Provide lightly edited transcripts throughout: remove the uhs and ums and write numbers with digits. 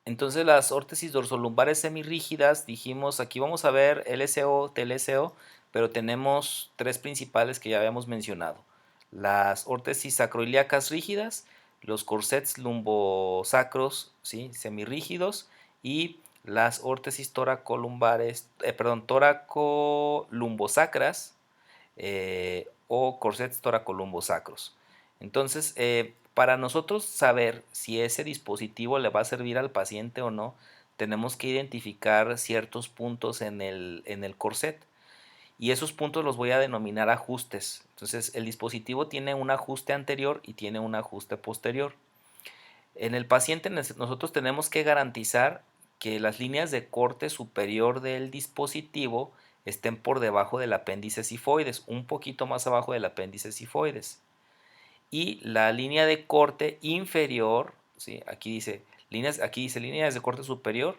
Entonces las órtesis dorsolumbares semirrígidas, dijimos, aquí vamos a ver LSO, TLSO, pero tenemos tres principales que ya habíamos mencionado. Las órtesis sacroiliacas rígidas, los corsets lumbosacros, ¿sí? Semirrígidos, y las órtesis toracolumbares, tóraco-lumbosacras, o corsets toracolumbosacros. Entonces, para nosotros saber si ese dispositivo le va a servir al paciente o no, tenemos que identificar ciertos puntos en el corset, y esos puntos los voy a denominar ajustes. Entonces, el dispositivo tiene un ajuste anterior y tiene un ajuste posterior. En el paciente nosotros tenemos que garantizar que las líneas de corte superior del dispositivo estén por debajo del apéndice cifoides, un poquito más abajo del apéndice cifoides. Y la línea de corte inferior, ¿sí? Aquí dice líneas de corte superior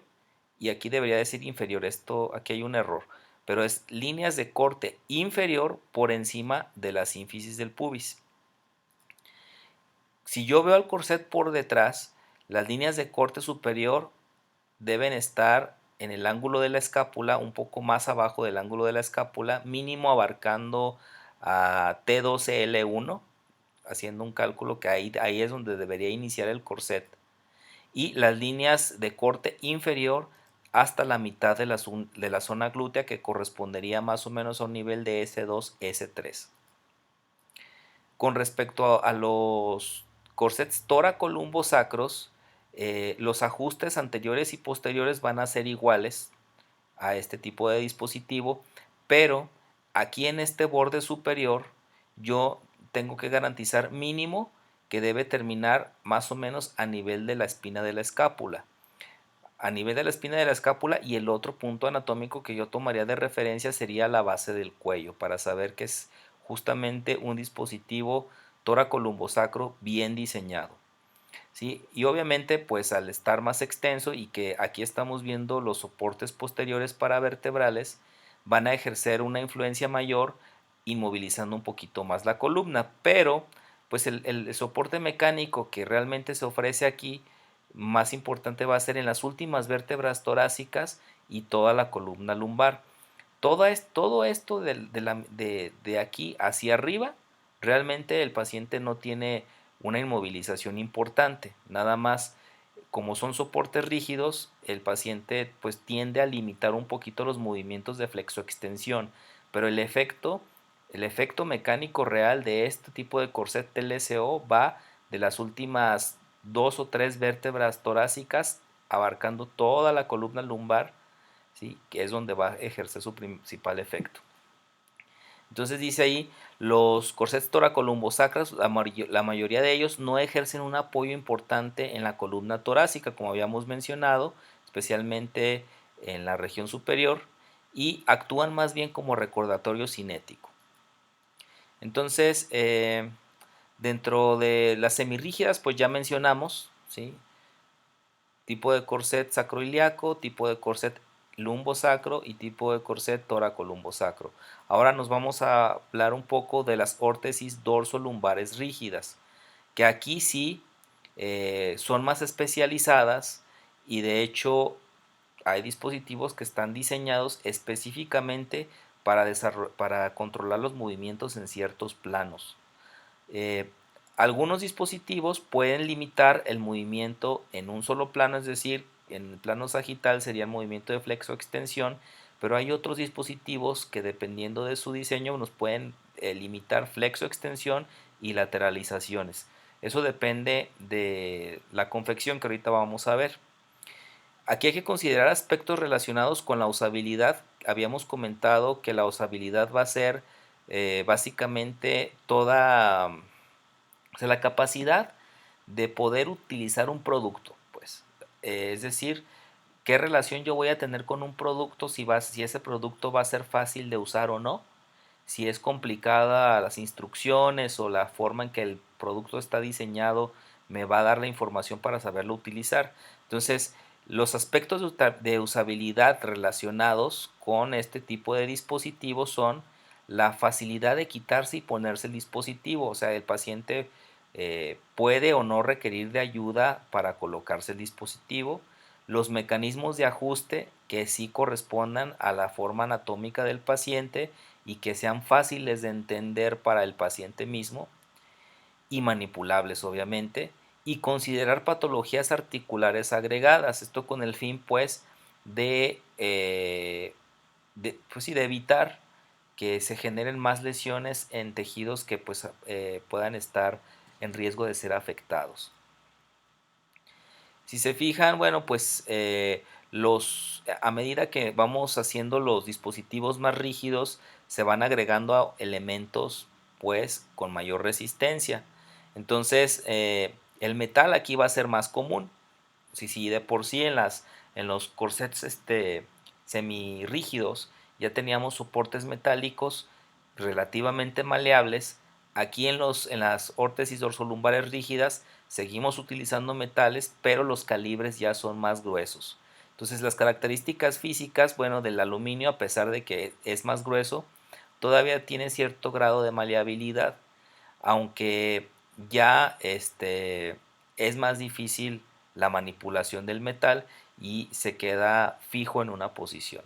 y aquí debería decir inferior. Aquí hay un error, pero es líneas de corte inferior por encima de la sínfisis del pubis. Si yo veo al corset por detrás, las líneas de corte superior deben estar en el ángulo de la escápula, un poco más abajo del ángulo de la escápula, mínimo abarcando a T12L1, haciendo un cálculo que ahí es donde debería iniciar el corset. Y las líneas de corte inferior hasta la mitad de la zona glútea, que correspondería más o menos a un nivel de S2, S3. Con respecto a los corsets tóraco-lumbosacros, los ajustes anteriores y posteriores van a ser iguales a este tipo de dispositivo, pero aquí en este borde superior yo tengo que garantizar mínimo que debe terminar más o menos a nivel de la espina de la escápula. A nivel de la espina de la escápula, y el otro punto anatómico que yo tomaría de referencia sería la base del cuello, para saber que es justamente un dispositivo tóraco-lumbosacro bien diseñado. ¿Sí? Y obviamente, pues al estar más extenso y que aquí estamos viendo los soportes posteriores paravertebrales, van a ejercer una influencia mayor, inmovilizando un poquito más la columna, pero pues el soporte mecánico que realmente se ofrece aquí, más importante va a ser en las últimas vértebras torácicas y toda la columna lumbar. Todo esto de aquí hacia arriba, realmente el paciente no tiene una inmovilización importante. Nada más, como son soportes rígidos, el paciente pues tiende a limitar un poquito los movimientos de flexoextensión, pero el efecto mecánico real de este tipo de corset TLSO va de las últimas dos o tres vértebras torácicas, abarcando toda la columna lumbar, ¿sí? Que es donde va a ejercer su principal efecto. Entonces dice ahí, los corsets toracolumbosacros, la mayoría de ellos no ejercen un apoyo importante en la columna torácica, como habíamos mencionado, especialmente en la región superior, y actúan más bien como recordatorio cinético. Entonces, dentro de las semirrígidas, pues ya mencionamos, ¿sí? Tipo de corset sacroiliaco, tipo de corset lumbosacro y tipo de corset tóraco-lumbosacro. Ahora nos vamos a hablar un poco de las órtesis dorsolumbares rígidas, que aquí sí son más especializadas, y de hecho hay dispositivos que están diseñados específicamente para controlar los movimientos en ciertos planos. Eh, Algunos dispositivos pueden limitar el movimiento en un solo plano, es decir, en el plano sagital sería el movimiento de flexo-extensión, pero hay otros dispositivos que, dependiendo de su diseño, nos pueden limitar flexo-extensión y lateralizaciones. Eso depende de la confección que ahorita vamos a ver. Aquí hay que considerar aspectos relacionados con la usabilidad. Habíamos comentado que la usabilidad va a ser básicamente o sea, la capacidad de poder utilizar un producto, pues. Es decir, qué relación yo voy a tener con un producto, si ese producto va a ser fácil de usar o no, si es complicada las instrucciones o la forma en que el producto está diseñado me va a dar la información para saberlo utilizar. Entonces, los aspectos de usabilidad relacionados con este tipo de dispositivos son la facilidad de quitarse y ponerse el dispositivo, o sea, el paciente puede o no requerir de ayuda para colocarse el dispositivo. los mecanismos de ajuste que sí correspondan a la forma anatómica del paciente y que sean fáciles de entender para el paciente mismo y manipulables obviamente, y considerar patologías articulares agregadas, esto con el fin pues pues sí, de evitar que se generen más lesiones en tejidos que pues puedan estar en riesgo de ser afectados. Si se fijan, bueno, pues a medida que vamos haciendo los dispositivos más rígidos, se van agregando elementos pues con mayor resistencia. Entonces, el metal aquí va a ser más común. Si de por sí en los corsets semirrígidos ya teníamos soportes metálicos relativamente maleables, aquí en las órtesis dorsolumbares rígidas seguimos utilizando metales, pero los calibres ya son más gruesos. Entonces las características físicas, bueno, del aluminio, a pesar de que es más grueso, todavía tiene cierto grado de maleabilidad, aunque ya es más difícil la manipulación del metal y se queda fijo en una posición.